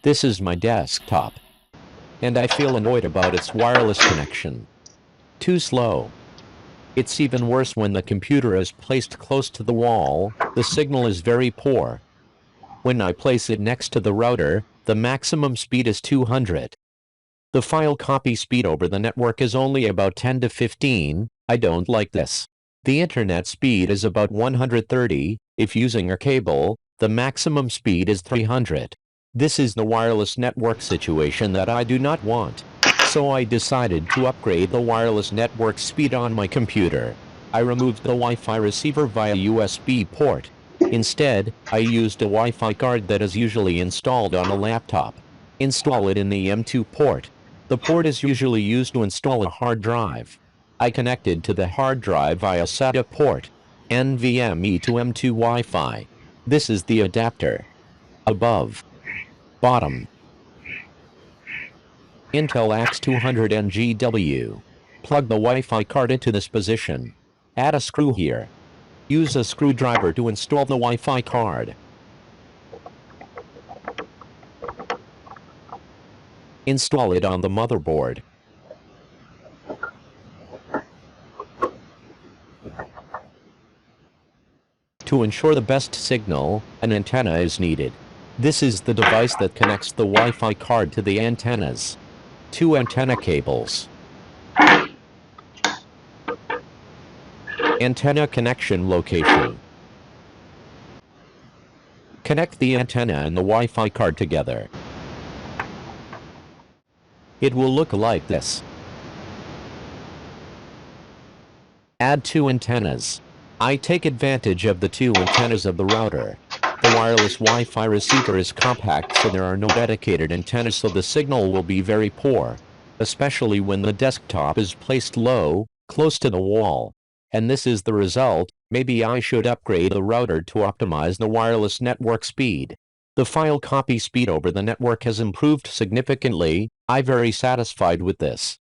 This is my desktop, and I feel annoyed about its wireless connection. Too slow. It's even worse when the computer is placed close to the wall, the signal is very poor. When I place it next to the router, the maximum speed is 200. The file copy speed over the network is only about 10 to 15, I don't like this. The internet speed is about 130, if using a cable, the maximum speed is 300. This is the wireless network situation that I do not want. So I decided to upgrade the wireless network speed on my computer. I removed the Wi-Fi receiver via USB port. Instead, I used a Wi-Fi card that is usually installed on a laptop. Install it in the M.2 port. The port is usually used to install a hard drive. I connected to the hard drive via SATA port. NVMe to M.2 Wi-Fi. This is the adapter. Above. Bottom. Intel AX200 NGW. Plug the Wi-Fi card into this position. Add a screw here. Use a screwdriver to install the Wi-Fi card. Install it on the motherboard. To ensure the best signal, an antenna is needed. This is the device that connects the Wi-Fi card to the antennas. 2 antenna cables. Antenna connection location. Connect the antenna and the Wi-Fi card together. It will look like this. Add 2 antennas. I take advantage of the 2 antennas of the router. The wireless Wi-Fi receiver is compact, so there are no dedicated antennas, so the signal will be very poor, especially when the desktop is placed low, close to the wall. And this is the result. Maybe I should upgrade the router to optimize the wireless network speed. The file copy speed over the network has improved significantly. I'm very satisfied with this.